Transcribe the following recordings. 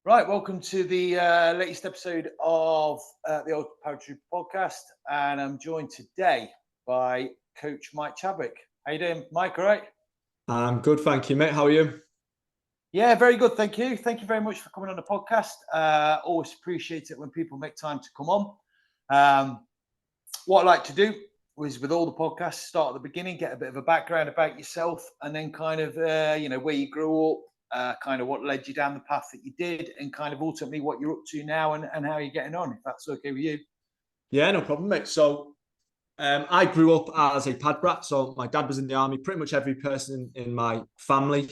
Right, welcome to the latest episode of the Old Paratrooper podcast, and I'm joined today by Coach Mike Chadwick. How you doing, Mike? All right? I'm good, thank you, mate. How are you? Yeah, very good, thank you. Thank you very much for coming on the podcast. Always appreciate it when people make time to come on. What I like to do is, with all the podcasts, start at the beginning, get a bit of a background about yourself, and then kind of where you grew up. Kind of what led you down the path that you did, and kind of ultimately what you're up to now and how you're getting on, if that's okay with you. Yeah, no problem, mate. So I grew up as a pad brat. So my dad was in the army. Pretty much every person in my family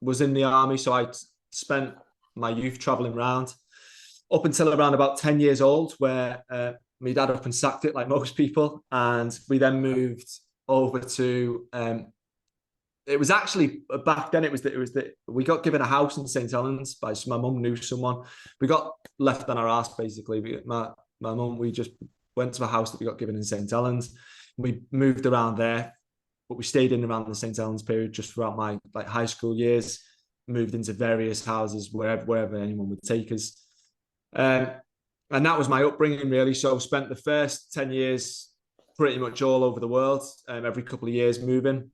was in the army. So I spent my youth traveling around up until around about 10 years old, where my dad up and sacked it like most people. And we then moved over to it was actually back then. It was that we got given a house in St. Helens by my mum knew someone. We got left on our ass basically. My mum, we just went to a house that we got given in St. Helens. We moved around there, but we stayed in around the St. Helens period just throughout my high school years. Moved into various houses wherever anyone would take us, and that was my upbringing really. So spent the first 10 years pretty much all over the world, every couple of years moving.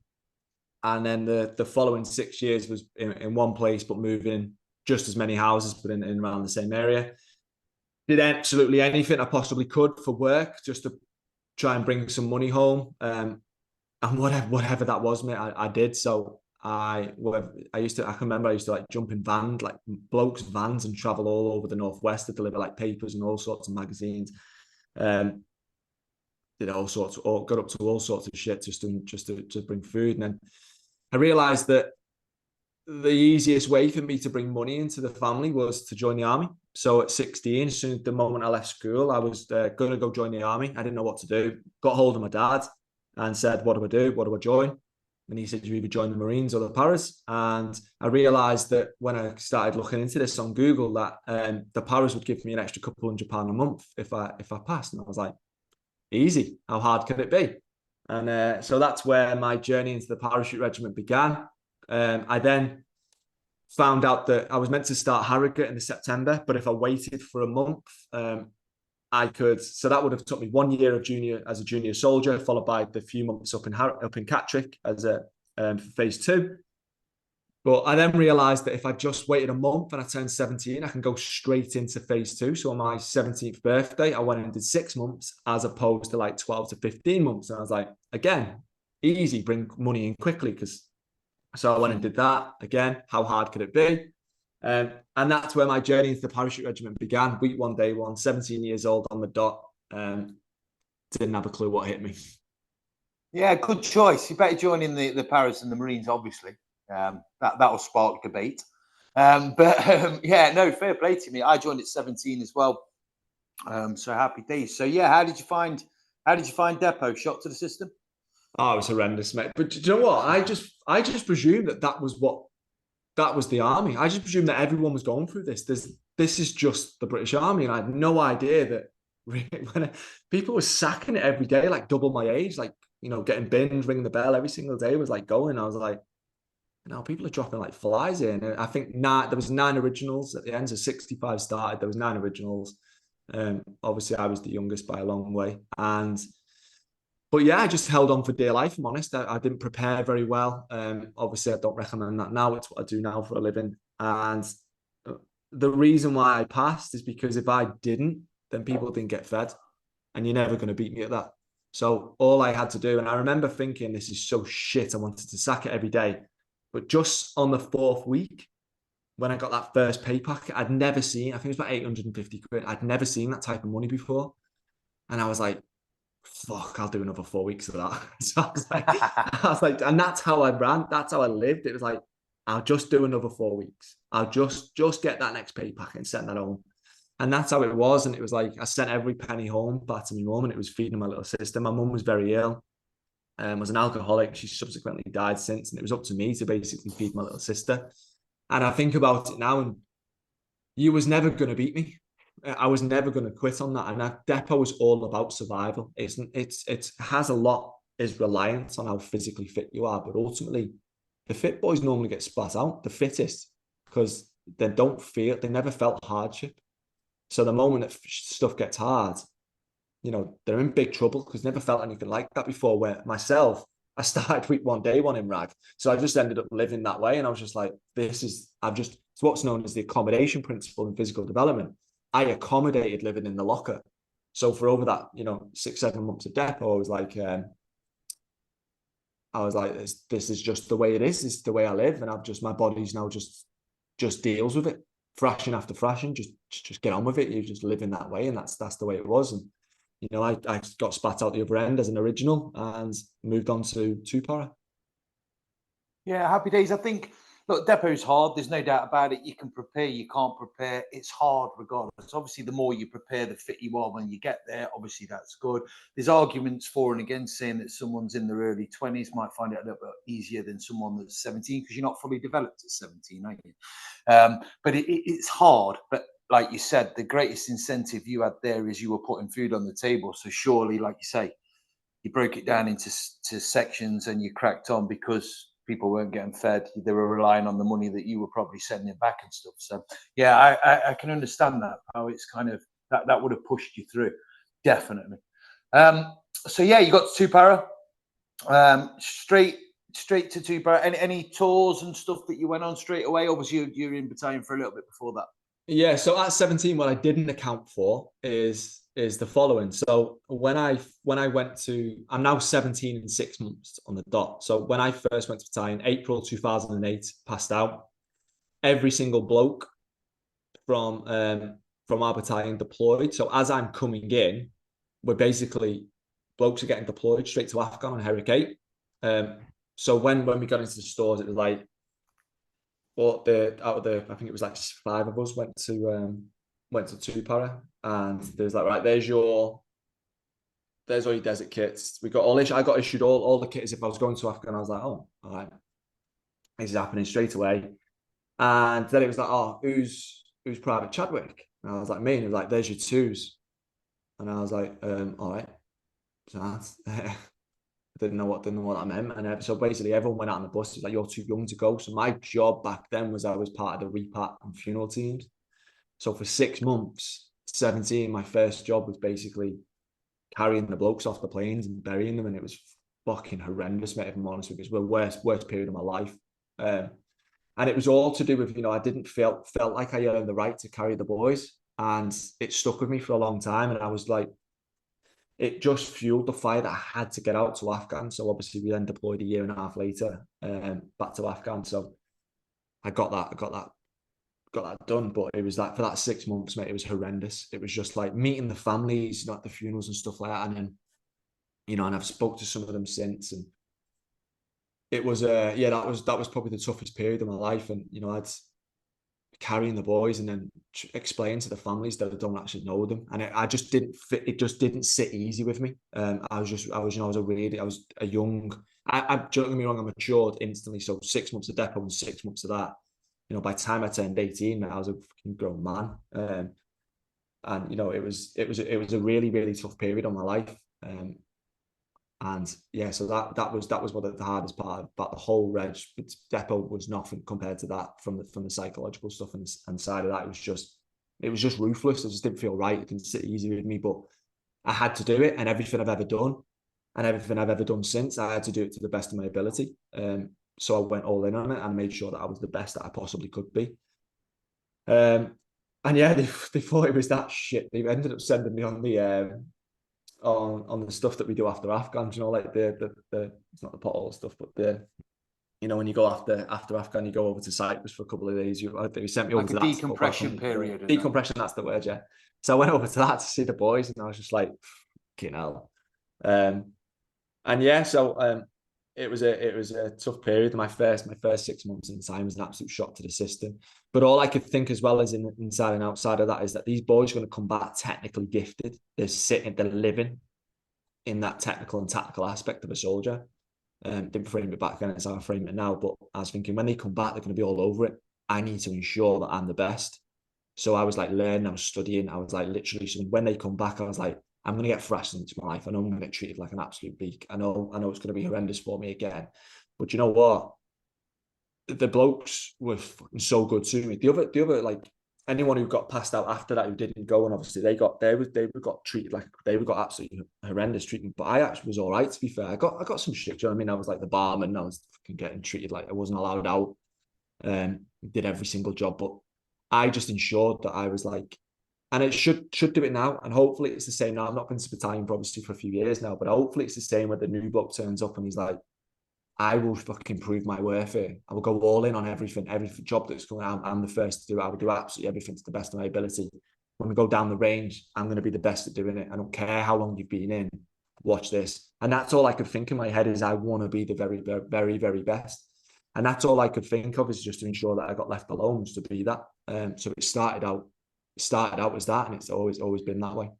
And then the following 6 years was in one place, but moving just as many houses, but in around the same area. Did absolutely anything I possibly could for work, just to try and bring some money home. And whatever that was, mate, I did. So I can remember I used to jump in vans, like blokes' vans, and travel all over the Northwest to deliver papers and all sorts of magazines. Did all sorts, got up to all sorts of shit just to bring food. And then I realized that the easiest way for me to bring money into the family was to join the army. So at 16, as soon as the moment I left school, I was going to go join the army. I didn't know what to do. Got hold of my dad and said, what do I do? What do I join? And he said, you either join the Marines or the Paras. And I realized that when I started looking into this on Google, that the Paras would give me an extra couple £100 a month if I passed. And I was like, easy. How hard could it be? And so that's where my journey into the parachute regiment began. I then found out that I was meant to start Harrogate in the September, but if I waited for a month, I could. So that would have took me 1 year of as a junior soldier, followed by the few months up in Catterick as a phase 2. But I then realised that if I just waited a month and I turned 17, I can go straight into phase 2. So on my 17th birthday, I went and did 6 months as opposed to 12 to 15 months. And I was like, again, easy, bring money in quickly. So I went and did that. Again, how hard could it be? And that's where my journey into the parachute regiment began. Week 1, day 1, 17 years old on the dot. Didn't have a clue what hit me. Yeah, good choice. You better join in the Paras and the Marines, obviously. That'll spark debate. Yeah, no, fair play to me. I joined at 17 as well. So happy days. So yeah, how did you find Depo? Shock to the system? Oh, it was horrendous, mate. But do you know what? I just presumed that was the army. I just presumed that everyone was going through this. This is just the British Army, and I had no idea that when people were sacking it every day, double my age, getting binned, ringing the bell every single day was going. I was like, people are dropping like flies here. And I think there was 9 originals at the end, so 65 started. There was 9 originals. Obviously, I was the youngest by a long way, but yeah, I just held on for dear life. I'm honest. I didn't prepare very well. Obviously, I don't recommend that now. It's what I do now for a living. And the reason why I passed is because if I didn't, then people didn't get fed. And you're never going to beat me at that. So all I had to do, and I remember thinking, this is so shit. I wanted to sack it every day. But just on the 4th week, when I got that first pay packet, I'd never seen, I think it was about 850 quid. I'd never seen that type of money before. And I was like, fuck, I'll do another 4 weeks of that. So I was like, and that's how I ran. That's how I lived. It was like, I'll just do another 4 weeks. I'll just get that next pay packet and send that home. And that's how it was. And it was like, I sent every penny home back to my mum, and it was feeding my little sister. My mum was very ill, was an alcoholic. She subsequently died since, and it was up to me to basically feed my little sister. And I think about it now, and you was never going to beat me. I was never going to quit on that. And that Depo is all about survival. It has a lot is reliant on how physically fit you are, but ultimately the fit boys normally get spat out, the fittest, because they never felt hardship. So the moment that stuff gets hard, you know, they're in big trouble because never felt anything like that before. Where myself, I started week 1, day 1 in RAG. So I just ended up living that way. And I was just like, it's what's known as the accommodation principle in physical development. I accommodated living in the locker. So for over that, you know, 6-7 months of Depo, I was like, this is just the way it is. This is the way I live. And my body's now just deals with it. Thrashing after thrashing, just get on with it. You just live in that way. And that's the way it was. And, you know, I got spat out the other end as an original and moved on to 2-para. Yeah, happy days. I think, look, Depo's hard. There's no doubt about it. You can prepare, you can't prepare. It's hard regardless. Obviously, the more you prepare, the fit you are when you get there. Obviously, that's good. There's arguments for and against saying that someone's in their early 20s might find it a little bit easier than someone that's 17 because you're not fully developed at 17, are you? But it's hard. But like you said, the greatest incentive you had there is you were putting food on the table. So surely, like you say, you broke it down into sections and you cracked on because people weren't getting fed. They were relying on the money that you were probably sending back and stuff. So yeah, I can understand that, how it's kind of that would have pushed you through, definitely. So yeah, you got to 2-para, straight to 2-para. Any tours and stuff that you went on straight away? Obviously, you were in battalion for a little bit before that. Yeah, so at 17, what I didn't account for is the following. So when I went to, I'm now 17 and 6 months on the dot. So when I first went to battalion, April 2008, passed out. Every single bloke from our battalion deployed. So as I'm coming in, we're basically, blokes are getting deployed straight to Afghan and Herrick 8. So when we got into the stores, it was like, well, I think it was like 5 of us went to 2-para, and there's like, right, there's all your desert kits. I got issued all the kits if I was going to Afghan. I was like, oh, all right, this is happening straight away. And then it was like, oh, who's Private Chadwick? And I was like, me. And he was like, there's your 2s. And I was like, all right. So I didn't know what that meant. And so basically everyone went out on the bus. It was like, you're too young to go. So my job back then was I was part of the repat and funeral teams. So for 6 months, 17, my first job was basically carrying the blokes off the planes and burying them. And it was fucking horrendous, mate, if I'm honest with you. It was the worst period of my life. And it was all to do with, you know, I didn't felt like I earned the right to carry the boys. And it stuck with me for a long time. And I was like, it just fueled the fire that I had to get out to Afghan. So obviously we then deployed a year and a half later back to Afghan. So I got that done. But it was like, for that 6 months, mate, it was horrendous. It was just like meeting the families, you know, at the funerals and stuff like that. And then, you know, and I've spoke to some of them since, and it was that was probably the toughest period of my life. And, you know, I'd carrying the boys and then explain to the families that I don't actually know them, and I just didn't fit. It just didn't sit easy with me. I was a young. Don't get me wrong, I matured instantly. So 6 months of Depo and 6 months of that. You know, by the time I turned 18, I was a fucking grown man. And you know, it was a really, really tough period of my life. And yeah, so that was one of the hardest part about the whole reg. Depo was nothing compared to that from the psychological stuff and side of that. It was just ruthless. I just didn't feel right. It didn't sit easy with me, but I had to do it. And everything I've ever done, and everything I've ever done since, I had to do it to the best of my ability. So I went all in on it and made sure that I was the best that I possibly could be. And yeah, they thought it was that shit. They ended up sending me on the on the stuff that we do after Afghan, you know, like the it's not the pothole stuff, but you know, when you go after Afghan, you go over to Cyprus for a couple of days. They sent me over like to a that decompression period. Decompression, that's the word, yeah. So I went over to that to see the boys, and I was just like, fucking hell. And yeah, so it was a tough period. My first 6 months in the time was an absolute shock to the system. But all I could think, as well as inside and outside of that, is that these boys are going to come back technically gifted. They're living in that technical and tactical aspect of a soldier. Didn't frame it back then as how I frame it now, but I was thinking when they come back, they're going to be all over it. I need to ensure that I'm the best. So I was like learning, I was studying, I was like literally, so when they come back, I was like, I'm going to get thrashed into my life. I know I'm going to get treated like an absolute beak. I know it's going to be horrendous for me again. But you know what? the blokes were fucking so good to me. The other like anyone who got passed out after that who didn't go, and obviously they got treated like they got absolutely horrendous treatment. But I actually was all right, to be fair. I got some shit. Do you know what I mean? I was like the barman. I was fucking getting treated like I wasn't allowed out. Did every single job, but I just ensured that I was like, and it should do it now, and hopefully it's the same now. I've not been to battalion obviously for a few years now, but hopefully it's the same where the new bloke turns up and he's like, I will fucking prove my worth here. I will go all in on everything, every job that's going on. I'm the first to do it. I will do absolutely everything to the best of my ability. When we go down the range, I'm going to be the best at doing it. I don't care how long you've been in. Watch this. And that's all I could think in my head is I want to be the very, very, very, very best. And that's all I could think of is just to ensure that I got left alone was to be that. So it started out as that, and it's always been that way.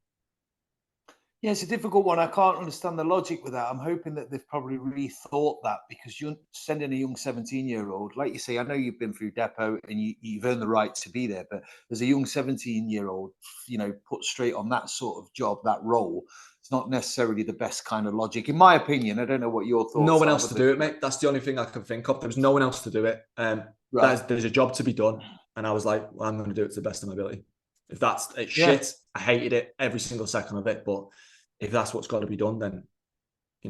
Yeah, it's a difficult one. I can't understand the logic with that. I'm hoping that they've probably rethought that, because you're sending a young 17-year-old, like you say, I know you've been through Depo and you've earned the right to be there, but there's a young 17-year-old, put straight on that sort of job, that role. It's not necessarily the best kind of logic, in my opinion. I don't know what your thoughts are. No one else to do it, mate. That's the only thing I can think of. There was no one else to do it. Right. There's a job to be done. And I was like, well, I'm going to do it to the best of my ability. If it's shit, I hated it every single second of it. But if that's what's got to be done, then,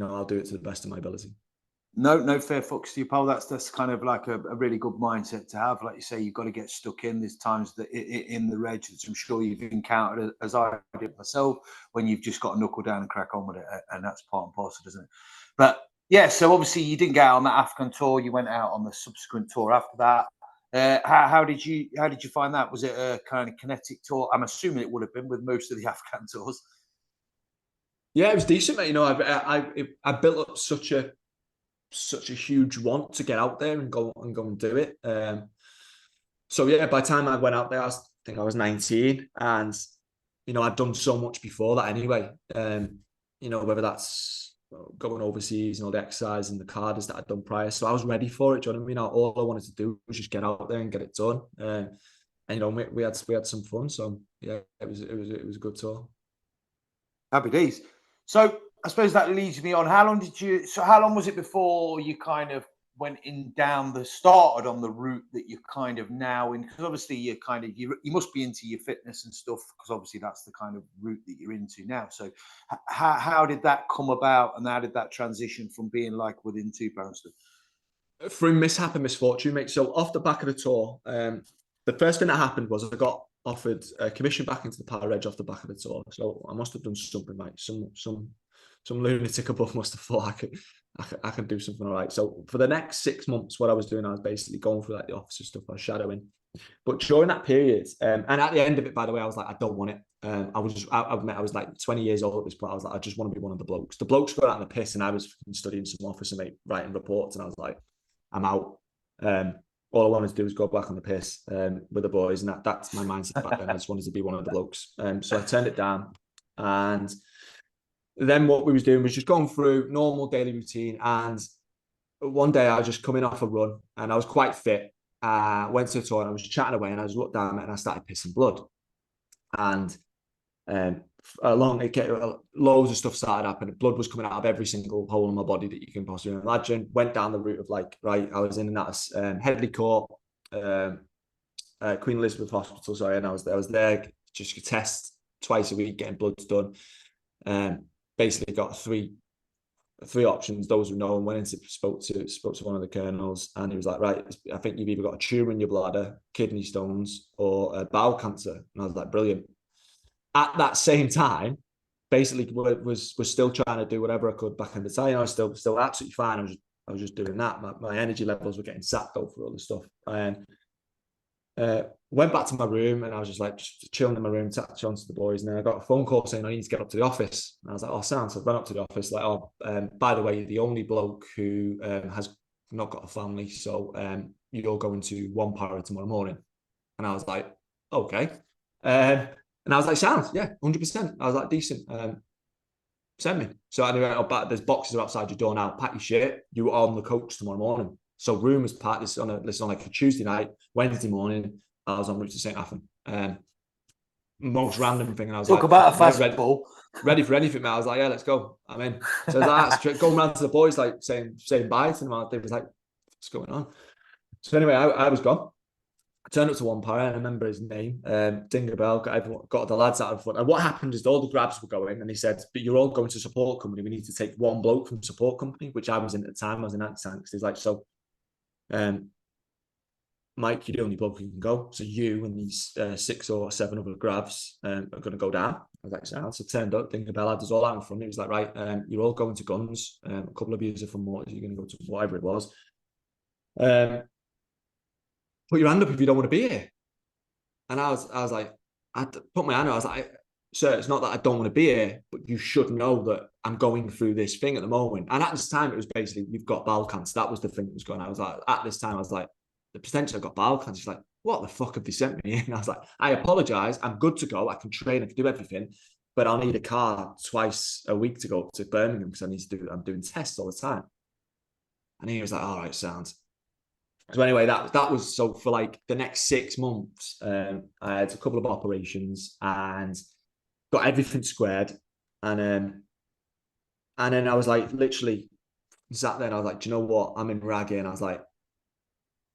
I'll do it to the best of my ability. No fair fucks to you, pal. That's kind of like a really good mindset to have. Like you say, you've got to get stuck in. There's times that in the reg that I'm sure you've encountered, as I did myself, when you've just got to knuckle down and crack on with it. And that's part and parcel, isn't it? But yeah, so obviously you didn't get out on that Afghan tour. You went out on the subsequent tour after that. How did you find that? Was it a kind of kinetic tour? I'm assuming it would have been with most of the Afghan tours. Yeah, it was decent, mate. I built up such a huge want to get out there and go and do it. So yeah, by the time I went out there, I think I was 19, and I'd done so much before that anyway. Whether that's going overseas and all the exercise and the carders that I'd done prior, so I was ready for it. Do you know what I mean? All I wanted to do was just get out there and get it done. And we had some fun. So yeah, it was a good tour. Happy days. So I suppose that leads me on. How long was it before you kind of went started on the route that you're kind of now in? Because obviously you must be into your fitness and stuff, because obviously that's the kind of route that you're into now. So how did that come about, and how did that transition from being like within 2 pounds to? Through mishap and misfortune, mate. So off the back of the tour, the first thing that happened was I got offered a commission back into the Para Reg off the back of the tour. So I must have done something like some lunatic above must have thought I can do something all right. So for the next 6 months, what I was doing, I was basically going through like the officer stuff, I was shadowing. But during that period, and at the end of it, by the way, I was like, I don't want it. I was like 20 years old at this point. I was like, I just want to be one of the blokes. The blokes got out in the piss, and I was studying some officer mate, writing reports, and I was like, I'm out. All I wanted to do was go back on the piss with the boys, and that's my mindset back then. I just wanted to be one of the blokes. So I turned it down, and then what we was doing was just going through normal daily routine. And one day I was just coming off a run, and I was quite fit. Went to the tour, and I was chatting away, and I just looked down and I started pissing blood. And loads of stuff started happening. Blood was coming out of every single hole in my body that you can possibly imagine. Went down the route of like, right, I was in and out of Headley Court, Queen Elizabeth Hospital, sorry, and I was there just to test twice a week, getting bloods done. Basically got three options. Those who know, and went into spoke to one of the colonels, and he was like, right, I think you've either got a tumour in your bladder, kidney stones, or bowel cancer. And I was like, brilliant. At that same time, basically was still trying to do whatever I could back in the time. I was still absolutely fine. I was just doing that. My energy levels were getting sapped over all the stuff. And went back to my room, and I was just like chilling in my room, touching on to the boys. And then I got a phone call saying I need to get up to the office. And I was like, oh, sounds. So I ran up to the office, like, oh, by the way, you're the only bloke who has not got a family, so you're going to one para tomorrow morning. And I was like, okay. And I was like, sounds, yeah, 100%. I was like, decent. Send me. So anyway, there's boxes outside your door now. Pack your shit. You are on the coach tomorrow morning. So room was packed. This on like a Tuesday night. Wednesday morning, I was en route to St. Athan. Most random thing. And I was Talk about a fastball. Ready for anything, man. I was like, yeah, let's go. I'm in. So I was like, going around to the boys, like saying bye to them. They was like, what's going on? So anyway, I was gone. I turned up to one para, and I remember his name, Dinger Bell, got the lads out of front. And what happened is all the grabs were going, and he said, but you're all going to support company. We need to take one bloke from support company, which I was in at the time. I was in anti-tanks. He's like, so, Mike, you're the only bloke who can go. So you and these 6 or 7 other grabs are going to go down. I was like, so turned up, Dinger Bell had us all out in front. He was like, right, you're all going to guns. A couple of yous are from mortars. You're going to go to whatever it was. Put your hand up if you don't want to be here. And I was like, I put my hand up. I was like, sir, it's not that I don't want to be here, but you should know that I'm going through this thing at the moment. And at this time, it was basically, you've got bowel cancer. That was the thing that was going on. I was like, at this time, I was like, the potential I've got bowel cancer. She's like, what the fuck have they sent me? And I was like, I apologize. I'm good to go. I can train. I can do everything. But I'll need a car twice a week to go up to Birmingham because I'm doing tests all the time. And he was like, all right, sounds. So anyway, that was so for like the next 6 months, I had a couple of operations and got everything squared. And then I was like, literally sat there and I was like, do you know what? I'm in Raggy. And I was like,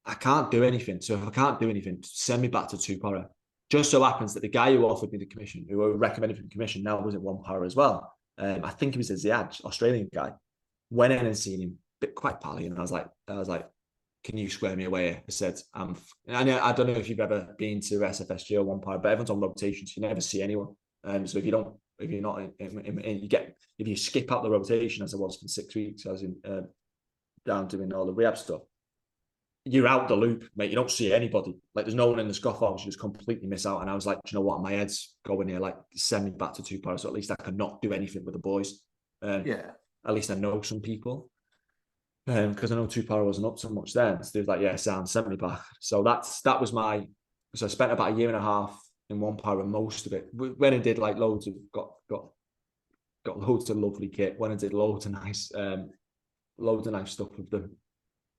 I can't do anything. So if I can't do anything, send me back to 2 para. Just so happens that the guy who offered me the commission, who recommended for the commission, now was at 1 para as well. I think he was a Ziad, Australian guy. Went in and seen him, quite pally. And I was like, can you square me away? I said, I don't know if you've ever been to SFSG or 1 para, but everyone's on rotation, so you never see anyone. So if you're not if you skip out the rotation, as I was for 6 weeks, I was in down doing all the rehab stuff, you're out the loop, mate. You don't see anybody. Like, there's no one in the scaffold. You just completely miss out. And I was like, do you know what? My head's going here. Like, send me back to 2 para, so at least I can not do anything with the boys. Yeah. At least I know some people. Because I know 2 para wasn't up so much then. So they was like, yeah, sound, send me back. So that was my. So I spent about 1.5 years in 1 para, most of it. When I did like loads of got loads of lovely kit. When I did loads of nice stuff with them.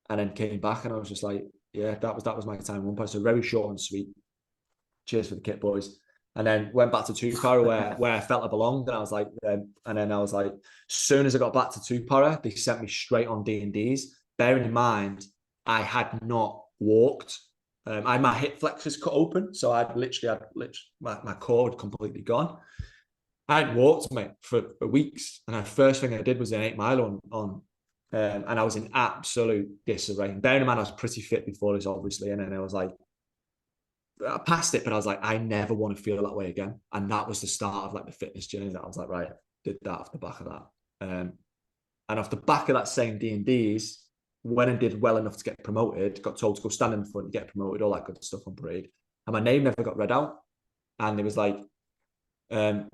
And then came back and I was just like, yeah, that was my time in 1 para. So very short and sweet. Cheers for the kit, boys. And then went back to 2 para where I felt I belonged. And I was like, and then I was like, as soon as I got back to 2 para, they sent me straight on D&Ds. Bearing in mind, I had not walked. I had my hip flexors cut open. So I'd literally my core had completely gone. I hadn't walked, mate, for weeks. And the first thing I did was an 8 mile on and I was in absolute disarray. Bearing in mind, I was pretty fit before this, obviously. And then I was like, I passed it, but I was like, I never want to feel that way again. And that was the start of like the fitness journey that I was like, right, did that off the back of that. And off the back of that same D&Ds, when I did well enough to get promoted, got told to go stand in the front and get promoted, all that good stuff on parade. And my name never got read out. And it was like, Private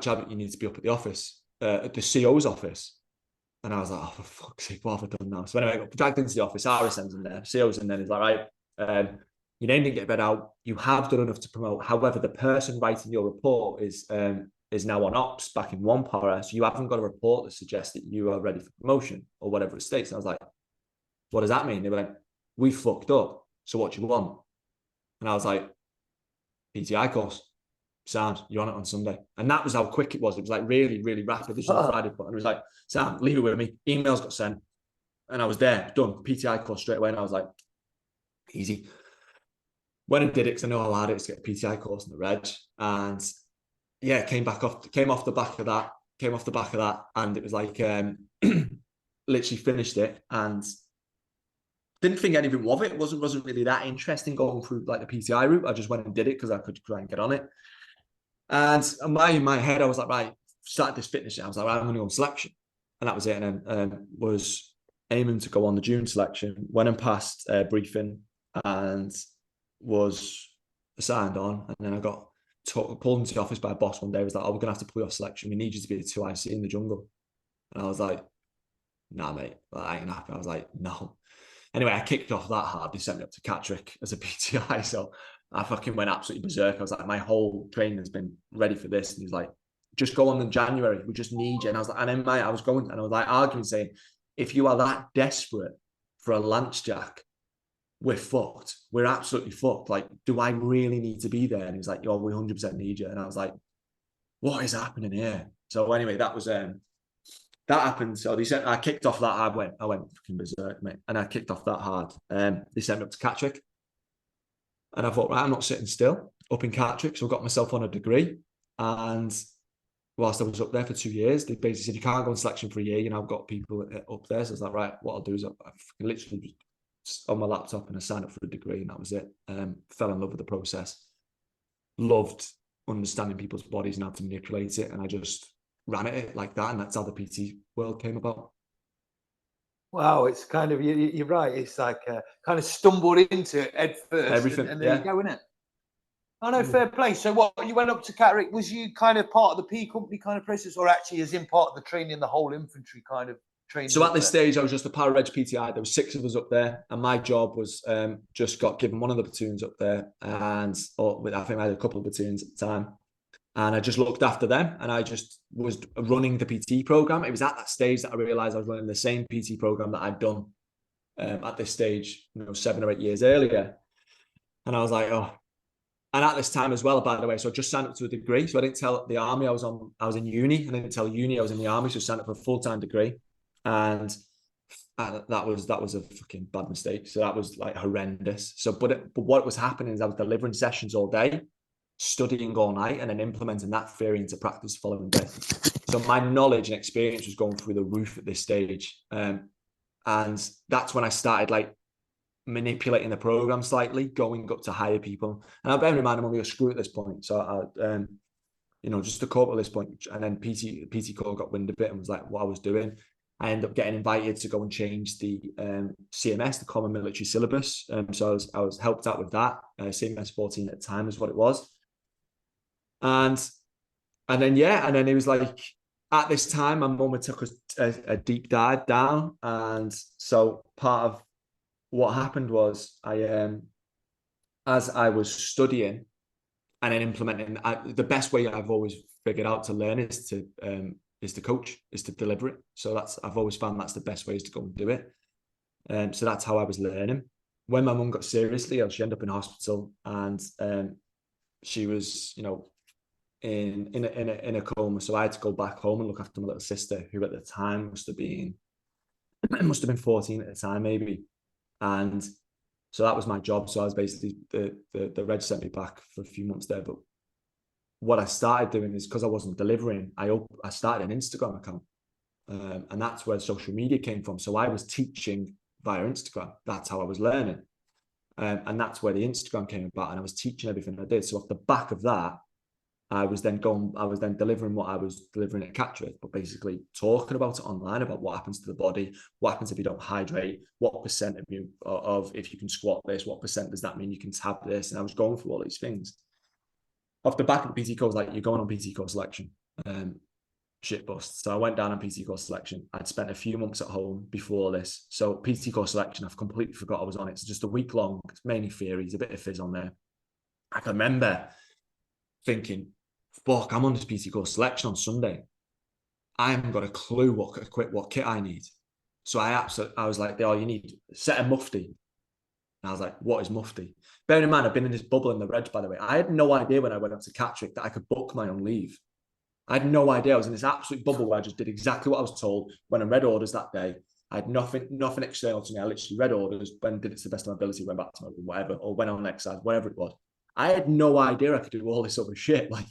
Chadwick, you need to be up at the office, at the CO's office. And I was like, oh, for fuck's sake, what have I done now? So anyway, I got dragged into the office, RSM's in there, CO's in there. He's like, right, your name didn't get read out. You have done enough to promote. However, the person writing your report is now on ops back in 1 para. So you haven't got a report that suggests that you are ready for promotion or whatever it states. And I was like, what does that mean? They were like, we fucked up. So what do you want? And I was like, PTI course. Sam, you're on it on Sunday. And that was how quick it was. It was like really, really rapid. This was on Friday. And it was like, Sam, leave it with me. Emails got sent. And I was there, done. PTI course straight away. And I was like, easy. When I did it, because I know how hard it is to get a PTI course in the reg. And yeah, came off the back of that. And it was like, literally finished it and didn't think anything of it. It wasn't really that interesting going through like the PTI route. I just went and did it because I could try and get on it. And in my head, I was like, right, started this fitness. I was like, right, I'm going to go on selection. And that was it. And then was aiming to go on the June selection. Went and passed briefing and was signed on. And then I got pulled into the office by a boss one day. He was like, oh, we're going to have to pull you off selection. We need you to be a 2IC in the jungle. And I was like, nah, mate, I ain't happy. I was like, no. Anyway, I kicked off that hard. They sent me up to Chadwick as a PTI. So I fucking went absolutely berserk. I was like, my whole training has been ready for this. And he's like, just go on in January. We just need you. And I was like, and then I was going, and I was like arguing, saying, if you are that desperate for a Lance Jack, we're fucked. We're absolutely fucked. Like, do I really need to be there? And he was like, yo, we 100% need you. And I was like, what is happening here? So anyway, that was that happened. So they sent, I kicked off that. I went fucking berserk, mate. And I kicked off that hard. They sent me up to Catterick. And I thought, right, I'm not sitting still up in Catterick. So I got myself on a degree. And whilst I was up there for 2 years, they basically said, you can't go on selection for a year. You know, I've got people up there. So I was like, right, what I'll do is I literally just on my laptop and I signed up for a degree and that was it. Fell in love with the process. Loved understanding people's bodies and how to manipulate it. And I just ran at it like that. And that's how the PT world came about. Wow, it's kind of, you're right. It's like kind of stumbled into it head first. Everything, and there you go, innit? I know, fair play. So what, you went up to Catterick, was you kind of part of the P company kind of process, or actually as in part of the training, the whole infantry kind of training? So at this stage, I was just a para-reg PTI. There were 6 of us up there, and my job was just got given one of the platoons up there, and I think I had a couple of platoons at the time, and I just looked after them, and I just was running the PT program. It was at that stage that I realised I was running the same PT program that I'd done at this stage, 7 or 8 years earlier, and I was like, oh. And at this time as well, by the way, so I just signed up to a degree. So I didn't tell the army I was in uni, and I didn't tell uni I was in the army. So I signed up for a full-time degree, and that was a fucking bad mistake. So that was like horrendous. So, but what was happening is I was delivering sessions all day, studying all night, and then implementing that theory into practice the following day. So my knowledge and experience was going through the roof at this stage, and that's when I started like manipulating the program slightly, going up to hire people. And I bear in mind, I'm only a screw at this point. So just a corporal at this point. And then PT Corps got wind of it and was like, what I was doing. I ended up getting invited to go and change the CMS, the Common Military Syllabus. So I was helped out with that. CMS 14 at the time is what it was. And then it was like, at this time, my mum had took a deep dive down. And so part of what happened was as I was studying and then implementing, the best way I've always figured out to learn is to coach, is to deliver it. So I've always found that's the best way is to go and do it. So that's how I was learning. When my mum got seriously ill, she ended up in hospital, and she was, in a coma. So I had to go back home and look after my little sister, who at the time must have been 14 at the time, maybe. And so that was my job. So I was basically, the Reg sent me back for a few months there. But what I started doing is, because I wasn't delivering, I started an Instagram account. And that's where social media came from. So I was teaching via Instagram. That's how I was learning. And that's where the Instagram came about. And I was teaching everything I did. So off the back of that, I was then delivering what I was delivering at Catterick, but basically talking about it online, about what happens to the body, what happens if you don't hydrate, what percent of if you can squat this, what percent does that mean you can tap this? And I was going through all these things. Off the back of the PT course, like, you're going on PT course selection, shit bust. So I went down on PT course selection. I'd spent a few months at home before this. So PT course selection, I've completely forgot I was on it. It's just a week long. It's mainly theories, a bit of phys on there. I can remember thinking, fuck, I'm on this PT course selection on Sunday. I haven't got a clue what kit I need. So I was like, you need a set of mufti. And I was like, what is mufti? Bearing in mind, I've been in this bubble in the Reg, by the way. I had no idea when I went up to Catterick that I could book my own leave. I had no idea. I was in this absolute bubble where I just did exactly what I was told. When I read orders that day, I had nothing external to me. I literally read orders, when did it to the best of my ability, went back to my room, whatever, or went on exercise, whatever it was. I had no idea I could do all this other shit. Like,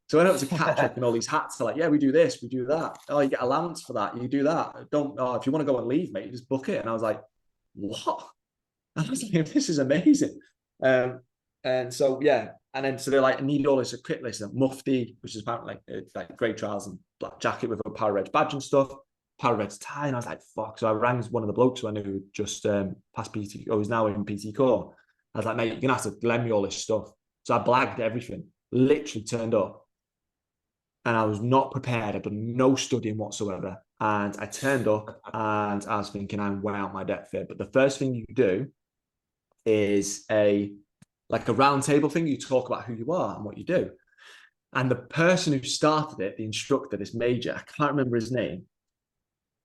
so I went up to Catterick and all these hats are like, yeah, we do this, we do that. Oh, you get allowance for that, you do that. If you want to go on leave, mate, you just book it. And I was like, what? I was like, this is amazing. And so, yeah. And then, so they're like, I need all this kit list of mufti, which is apparently like grey trousers and black jacket with a para-reg badge and stuff, para-reg tie. And I was like, fuck. So I rang one of the blokes who I knew who just passed PT, or was now in PT Corps. I was like, mate, you're going to have to lend me all this stuff. So I blagged everything, literally turned up. And I was not prepared. I'd done no studying whatsoever. And I turned up and I was thinking, I'm way out my depth here. But the first thing you do is a round table thing. You talk about who you are and what you do. And the person who started it, the instructor, this major, I can't remember his name,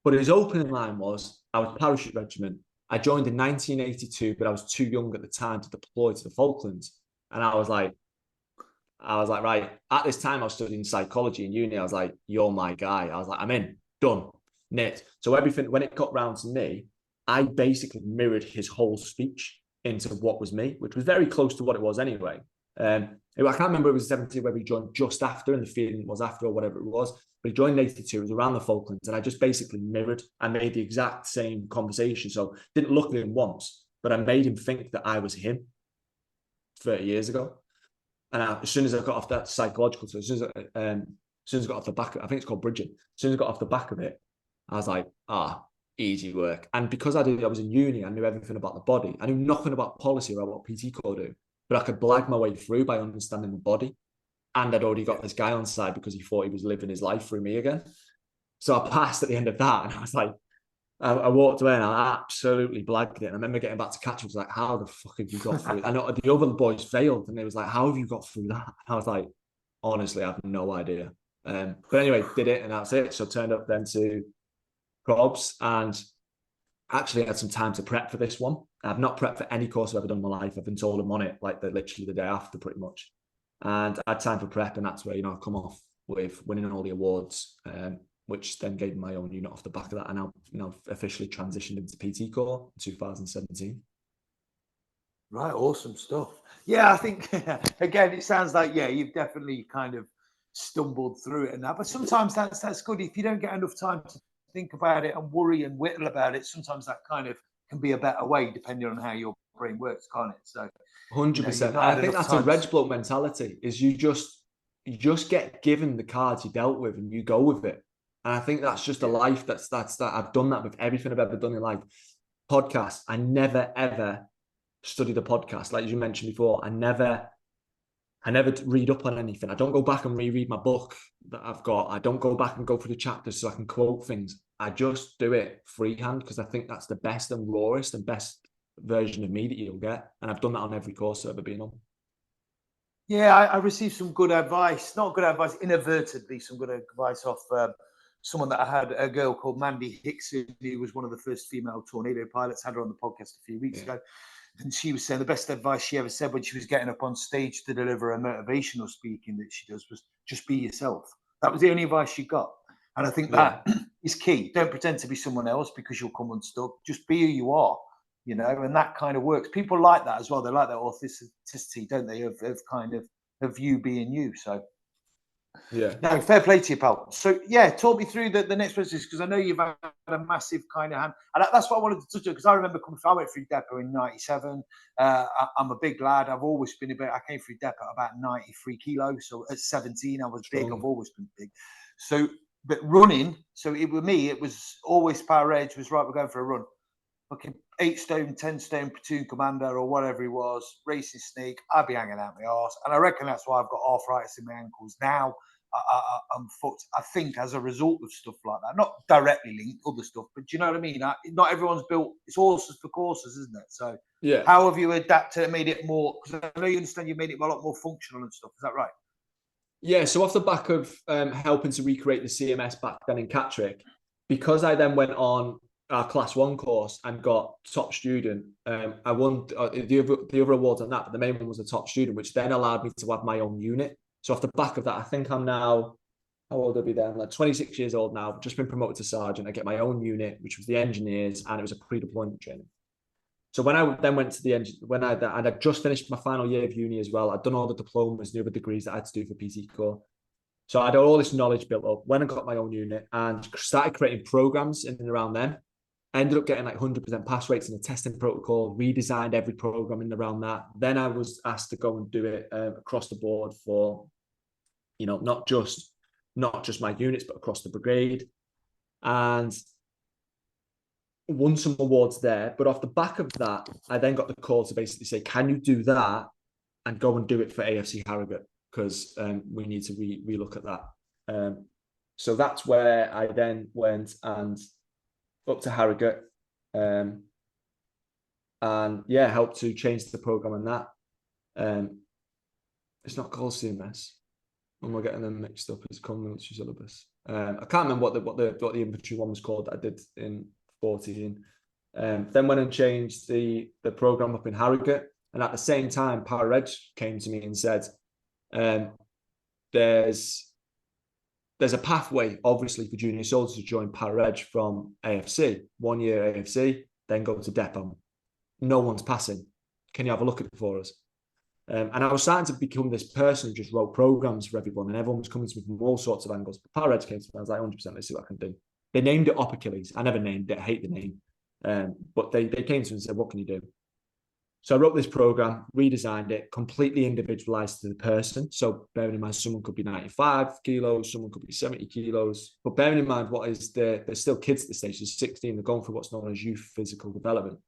but his opening line was, I was parachute regiment. I joined in 1982, but I was too young at the time to deploy to the Falklands. And I was like, right. At this time, I was studying psychology in uni. I was like, you're my guy. I was like, I'm in, done. knit. So everything, when it got round to me, I basically mirrored his whole speech into what was me, which was very close to what it was anyway. I can't remember it was 17 whether he joined just after and the feeling was after or whatever it was, but he joined in 82, it was around the Falklands, and I just basically mirrored. I made the exact same conversation. So didn't look at him once, but I made him think that I was him 30 years ago. And as soon as I got off that psychological, so as soon as I got off the back, I think it's called bridging. As soon as I got off the back of it, I was like, easy work. And because I was in uni, I knew everything about the body. I knew nothing about policy or what PT Corps do, but I could blag my way through by understanding the body. And I'd already got this guy on side because he thought he was living his life through me again. So I passed at the end of that, and I was like, I walked away and I absolutely blagged it. And I remember getting back to catch. I was like, how the fuck have you got through it? I know the other boys failed, and they was like, how have you got through that? And I was like, honestly, I have no idea. But anyway, did it, and that's it. So turned up then to probs, and actually had some time to prep for this one. I've not prepped for any course I've ever done in my life. I've been told I'm on it like literally the day after, pretty much. And I had time for prep, and that's where, I've come off with winning all the awards, which then gave me my own unit off the back of that. And now, officially transitioned into PT Corps in 2017. Right, awesome stuff. Yeah, I think again, it sounds like you've definitely kind of stumbled through it and that. But sometimes that's good if you don't get enough time to think about it and worry and whittle about it. Sometimes that kind of can be a better way, depending on how your brain works, can't it? So 100%. I think that's a Reg bloke mentality. Is you just get given the cards you dealt with and you go with it. And I think that's just a life that's that. I've done that with everything I've ever done in life. Podcasts, I never ever studied a podcast, like you mentioned before. I never read up on anything. I don't go back and reread my book that I've got. I don't go back and go through the chapters so I can quote things. I just do it freehand because I think that's the best and rawest and best version of me that you'll get. And I've done that on every course I've ever been on. Yeah, I received some good advice, not good advice, inadvertently, some good advice off someone that I had, a girl called Mandy Hickson, who was one of the first female tornado pilots. Had her on the podcast a few weeks ago. And she was saying the best advice she ever said when she was getting up on stage to deliver a motivational speaking that she does was just be yourself. That was the only advice she got. And I think that is key. Don't pretend to be someone else because you'll come unstuck. Just be who you are, and that kind of works. People like that as well. They like that authenticity, don't they, of you being you. So yeah, no, fair play to you, pal. So talk me through the next process, because I know you've had a massive kind of hand, and that's what I wanted to touch on, because I remember I went through Depo in '97. I'm a big lad. I've always been I came through Depo at about 93 kilos. So at 17, I was big. I've always been big. So, but running, so with me, it was always power edge was right. We're going for a run. Fucking 8 stone, 10 stone platoon commander or whatever he was, racing snake. I'd be hanging out my arse, and I reckon that's why I've got arthritis in my ankles now. I'm fucked, I think, as a result of stuff like that. Not directly linked, other stuff, but do you know what I mean? Not everyone's built. It's horses for courses, isn't it? So how have you adapted and made it more? Because I know you understand you made it a lot more functional and stuff. Is that right? Yeah. So off the back of helping to recreate the CMS back then in Catterick, because I then went on our class 1 course and got top student, I won the other awards on that, but the main one was a top student, which then allowed me to have my own unit. So off the back of that, I think I'm now, how old will I be then? Like 26 years old now, just been promoted to sergeant. I get my own unit, which was the engineers, and it was a pre-deployment training. So when I then went to the engine, I'd just finished my final year of uni as well. I'd done all the diplomas, the other degrees that I had to do for PT Corps. So I had all this knowledge built up. When I got my own unit and started creating programs in and around them, I ended up getting like 100% pass rates in the testing protocol, redesigned every program in and around that. Then I was asked to go and do it across the board for, not just my units, but across the brigade. And won some awards there. But off the back of that, I then got the call to basically say, can you do that and go and do it for AFC Harrogate? Because we need to relook at that. So that's where I then went and up to Harrogate, and helped to change the program and that. It's not called CMS. When we're getting them mixed up, it's called military syllabus. I can't remember what the infantry one was called that I did in 14. Then went and changed the program up in Harrogate, and at the same time, Para Reg came to me and said, "There's there's a pathway, obviously, for junior soldiers to join Para-Reg from AFC. 1 year AFC, then go to Depo. No one's passing. Can you have a look at it for us? And I was starting to become this person who just wrote programs for everyone, and everyone was coming to me from all sorts of angles. But Para-Reg came to me, I was like, 100%, let's see what I can do. They named it Op Achilles. I never named it, I hate the name. But they came to me and said, what can you do? So I wrote this program, redesigned it, completely individualized to the person. So bearing in mind, someone could be 95 kilos, someone could be 70 kilos. But bearing in mind, they're still kids at the stage, they're 16, they're going through what's known as youth physical development.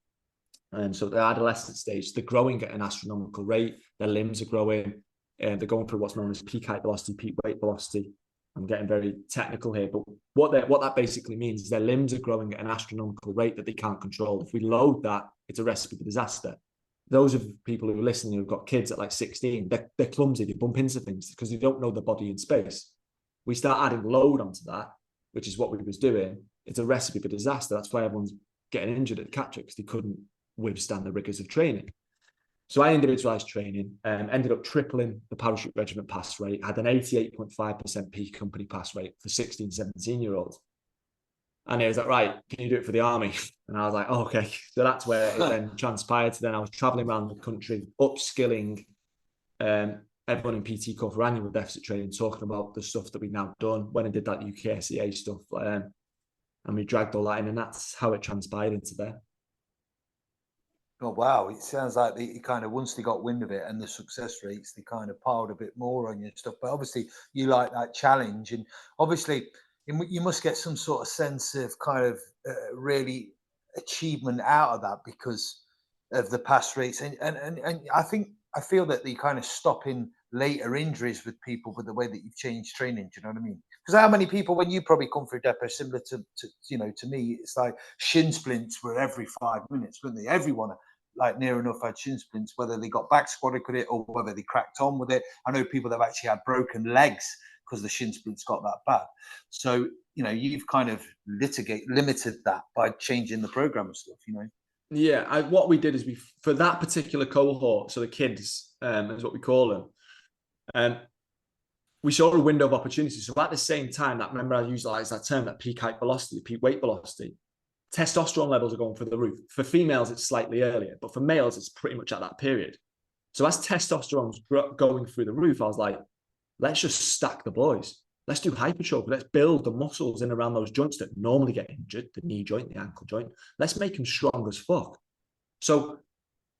And so the adolescent stage, they're growing at an astronomical rate, their limbs are growing, and they're going through what's known as peak height velocity, peak weight velocity. I'm getting very technical here, but what that basically means is their limbs are growing at an astronomical rate that they can't control. If we load that, it's a recipe for disaster. Those of people who are listening who've got kids at like 16, they're clumsy, they bump into things because they don't know their body in space. We start adding load onto that, which is what we was doing. It's a recipe for disaster. That's why everyone's getting injured at catch because they couldn't withstand the rigors of training. So I individualized training and ended up tripling the parachute regiment pass rate, had an 88.5% peak company pass rate for 16, 17-year-olds. And he was like, right, can you do it for the army? And I was like, oh, okay. So that's where it then transpired. Then I was traveling around the country, upskilling everyone in PT Corps for annual deficit training, talking about the stuff that we've now done. When I did that UKSEA stuff, and we dragged all that in, and that's how it transpired into there. Oh, wow. It sounds like you kind of, once they got wind of it and the success rates, they kind of piled a bit more on your stuff. But obviously, you like that challenge. And obviously, you must get some sort of sense of kind of really achievement out of that because of the pass rates. And I feel that the kind of stopping later injuries with people with the way that you've changed training. Do you know what I mean? Because how many people, when you probably come through Depo, similar to me, it's like shin splints were every 5 minutes, weren't they? Everyone like near enough had shin splints, whether they got back squatted with it or whether they cracked on with it. I know people that have actually had broken legs because the shin splints got that bad. So, you've kind of limited that by changing the program and stuff, Yeah, what we did is for that particular cohort, so the kids, is what we call them, we saw a window of opportunity. So at the same time, remember I used that term, that peak height velocity, peak weight velocity, testosterone levels are going through the roof. For females, it's slightly earlier, but for males, it's pretty much at that period. So as testosterone's going through the roof, I was like, let's just stack the boys. Let's do hypertrophy. Let's build the muscles in around those joints that normally get injured, the knee joint, the ankle joint. Let's make them strong as fuck. So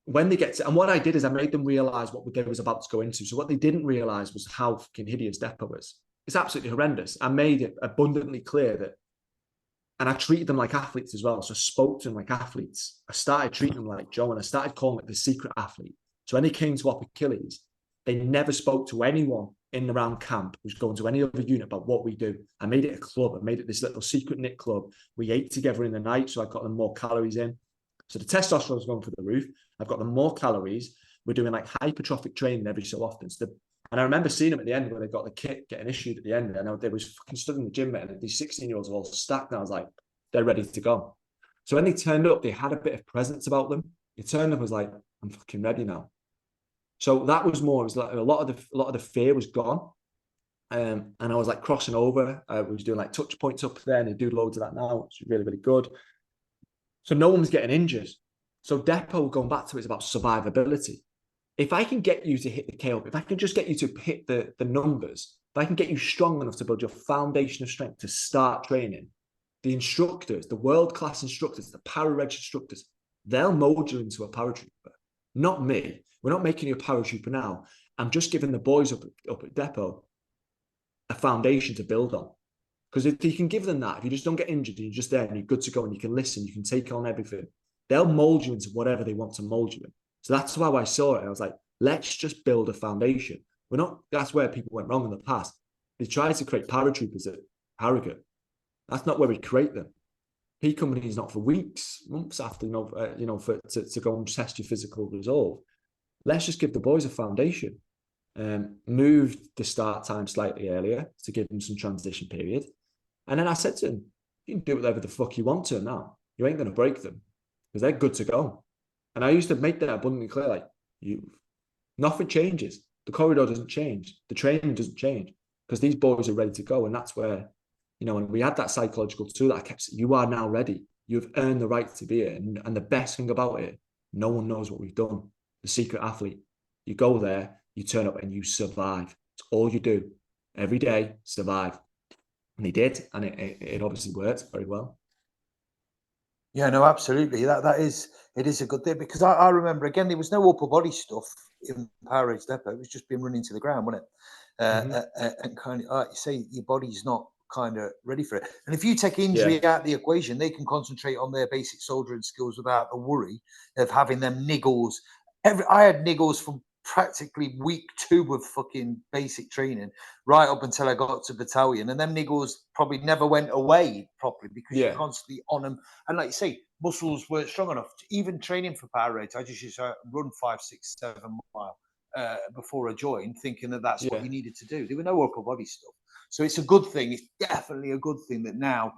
when they get to, and what I did is I made them realize what they was about to go into. So what they didn't realize was how fucking hideous Depo is. It's absolutely horrendous. I made it abundantly clear that, and I treated them like athletes as well. So I spoke to them like athletes. I started treating them like Joe, and I started calling it the secret athlete. So when they came to Op Achilles, they never spoke to anyone in around camp who's going to any other unit about what we do. I made it a club. I made it this little secret knit club. We ate together in the night, so I got them more calories in. So the testosterone is going through the roof. I've got them more calories. We're doing like hypertrophic training every so often. And I remember seeing them at the end when they got the kit getting issued at the end. And they was fucking stood in the gym, and these 16-year-olds were all stacked. And I was like, they're ready to go. So when they turned up, they had a bit of presence about them. They turned up, was like, I'm fucking ready now. So that was more, it was like a lot of the fear was gone. And I was like crossing over. We was doing like touch points up there, and they do loads of that now, which is really, really good. So no one was getting injured. So Depo, going back to it, is about survivability. If I can get you to hit the KO, if I can just get you to hit the numbers, if I can get you strong enough to build your foundation of strength to start training, the instructors, the world-class instructors, the para-reg instructors, they'll mold you into a paratrooper. Not me. We're not making you a paratrooper now. I'm just giving the boys up at Depo a foundation to build on. Because if you can give them that, if you just don't get injured and you're just there and you're good to go and you can listen, you can take on everything, they'll mold you into whatever they want to mold you in. So that's how I saw it. I was like, let's just build a foundation. That's where people went wrong in the past. They tried to create paratroopers at Harrogate. That's not where we create them. P-Company is not for weeks, months after, to go and test your physical resolve. Let's just give the boys a foundation. Moved the start time slightly earlier to give them some transition period. And then I said to him, you can do whatever the fuck you want to now. You ain't going to break them because they're good to go. And I used to make that abundantly clear, nothing changes. The corridor doesn't change. The training doesn't change. because these boys are ready to go. And that's where, you know, and we had that psychological tool that I kept saying, you are now ready. You've earned the right to be here. And the best thing about it, no one knows what we've done. The secret athlete. You go there, you turn up and you survive. It's all you do. Every day, survive. And he did. And it obviously worked very well. Yeah, no, absolutely. It is a good thing, because I remember, again, there was no upper body stuff in Power Depot. It was just being run into the ground, wasn't it? And kind of, like you say, your body's not kind of ready for it. And if you take injury out of the equation, they can concentrate on their basic soldiering skills without the worry of having them niggles. I had niggles from practically week 2 of fucking basic training right up until I got to battalion, and them niggles probably never went away properly because you're constantly on them. And like you say, muscles weren't strong enough even training for power rates. I just used to run 5, 6, 7 mile before I joined, thinking that that's what you needed to do. There were no upper body stuff, so it's a good thing. It's definitely a good thing that now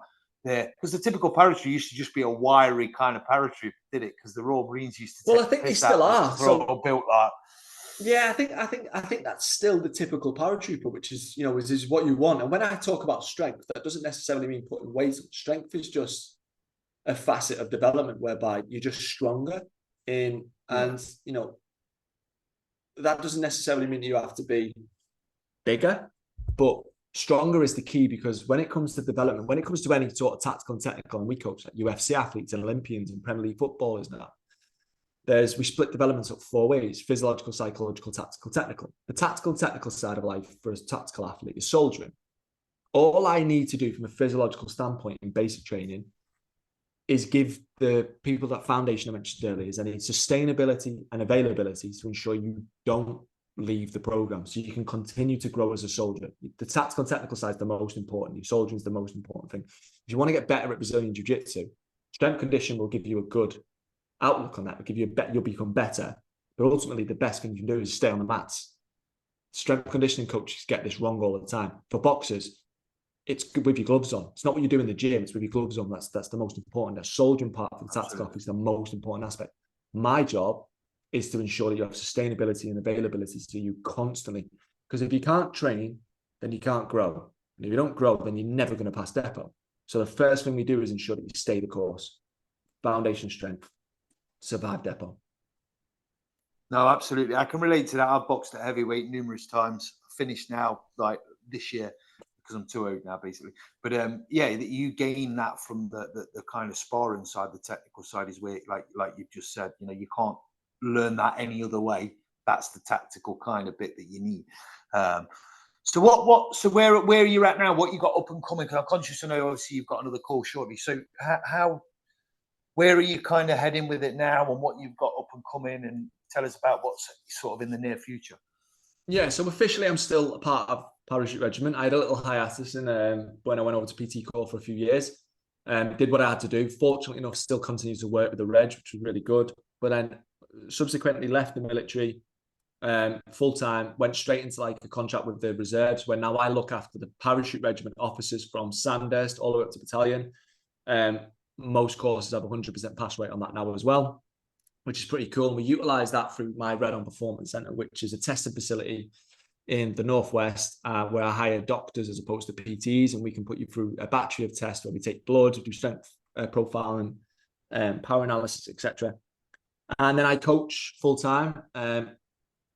there, because the typical paratrooper used to just be a wiry kind of paratrooper, did it? Because the Royal Marines used to. Well, I think they still are. So built that. Yeah, I think that's still the typical paratrooper, which is, you know, is what you want. And when I talk about strength, that doesn't necessarily mean putting weight on. Strength is just a facet of development whereby you're just stronger and you know, that doesn't necessarily mean you have to be bigger, but stronger is the key, because when it comes to development, when it comes to any sort of tactical and technical, and we coach like UFC athletes and Olympians and Premier League footballers now, we split developments up 4 ways: physiological, psychological, tactical, technical. The tactical and technical side of life for a tactical athlete is soldiering. All I need to do from a physiological standpoint in basic training is give the people that foundation I mentioned earlier, is I need sustainability and availability to ensure you don't leave the program, so you can continue to grow as a soldier. The tactical and technical side is the most important. Your soldiering is the most important thing. If you want to get better at Brazilian Jiu-Jitsu, strength condition will give you a good outlook on that. Will give you you'll become better. But ultimately, the best thing you can do is stay on the mats. Strength conditioning coaches get this wrong all the time. For boxers, it's with your gloves on. It's not what you do in the gym. It's with your gloves on. That's the most important. The soldiering part for the tactical is the most important aspect. My job is to ensure that you have sustainability and availability to you constantly. Because if you can't train, then you can't grow. And if you don't grow, then you're never going to pass Depo. So the first thing we do is ensure that you stay the course. Foundation strength. Survive Depo. No, absolutely. I can relate to that. I've boxed at heavyweight numerous times. Finished now, like this year, because I'm too old now, basically. But yeah, you gain that from the kind of sparring side. The technical side is where, like you've just said, you know, you can't learn that any other way. That's the tactical kind of bit that you need. So where are you at now? What you got up and coming? Because I'm conscious I know obviously you've got another call shortly. So where are you kind of heading with it now, and what you've got up and coming, and tell us about what's sort of in the near future. Yeah, so officially I'm still a part of Parachute Regiment. I had a little hiatus when I went over to PT Corps for a few years. Did what I had to do. Fortunately enough, still continued to work with the Reg, which was really good. But then subsequently left the military full-time, went straight into like a contract with the reserves, where now I look after the Parachute Regiment officers from Sandhurst all the way up to battalion. Most courses have 100% pass rate on that now as well, which is pretty cool. And we utilize that through my Red On Performance Centre, which is a testing facility in the Northwest where I hire doctors as opposed to PTs, and we can put you through a battery of tests where we take blood, do strength profiling, power analysis, etc. And then I coach full-time. I'm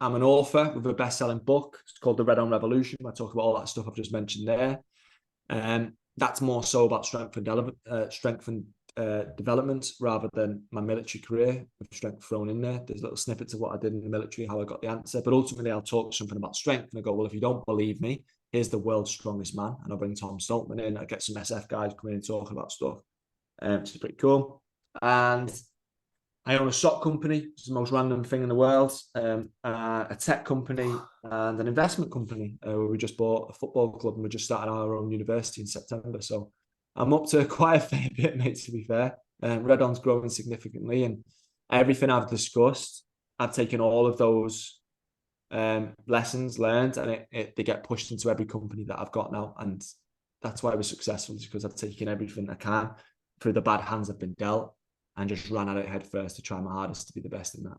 an author with a best-selling book. It's called The Red On Revolution. I talk about all that stuff I've just mentioned there. That's more so about strength and development rather than my military career, with strength thrown in there. There's little snippets of what I did in the military, how I got the answer. But ultimately, I'll talk something about strength, and I go, well, if you don't believe me, here's the world's strongest man. And I'll bring Tom Stoltman in. I get some SF guys coming in talking about stuff. Which is pretty cool. And I own a sock company, which is the most random thing in the world, a tech company, and an investment company where we just bought a football club, and we just started our own university in September. So I'm up to quite a fair bit, mate, to be fair. Red On's growing significantly, and everything I've discussed, I've taken all of those lessons learned, and they get pushed into every company that I've got now. And that's why we're successful, is because I've taken everything I can through the bad hands I've been dealt, and just ran at it head first to try my hardest to be the best in that.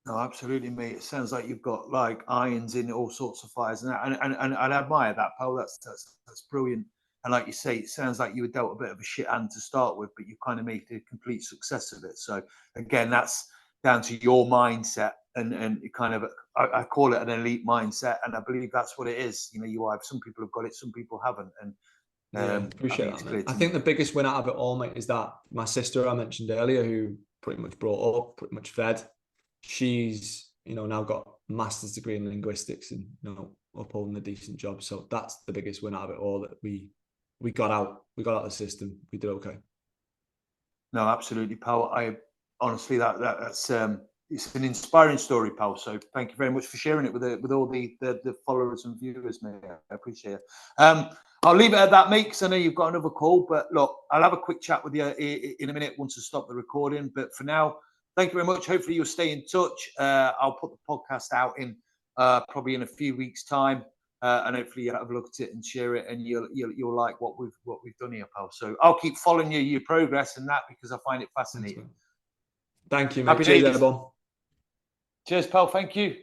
No, absolutely, mate. It sounds like you've got like irons in all sorts of fires, and I admire that, pal. That's brilliant. And like you say, it sounds like you were dealt a bit of a shit hand to start with, but you kind of made a complete success of it. So again, that's down to your mindset, and it kind of I call it an elite mindset, and I believe that's what it is. You know, you have some people have got it, some people haven't, and Yeah, I appreciate think that, it's mate. clear I to think me. the biggest win out of it all, mate, is that my sister I mentioned earlier, who pretty much brought up, pretty much fed, she's, you know, now got a master's degree in linguistics and, you know, upholding a decent job. So that's the biggest win out of it all, that we got out the system. We did okay. No, absolutely, pal. I honestly that's it's an inspiring story, pal. So thank you very much for sharing it with all the followers and viewers, mate. I appreciate it. I'll leave it at that, mate, because I know you've got another call. But look, I'll have a quick chat with you in a minute once I stop the recording. But for now, thank you very much. Hopefully you'll stay in touch. I'll put the podcast out in probably in a few weeks' time. And hopefully you'll have a look at it and share it, and you'll like what we've done here, pal. So I'll keep following your progress and that, because I find it fascinating. Thank you, mate. Happy Cheers, days. everyone. Cheers, pal. Thank you.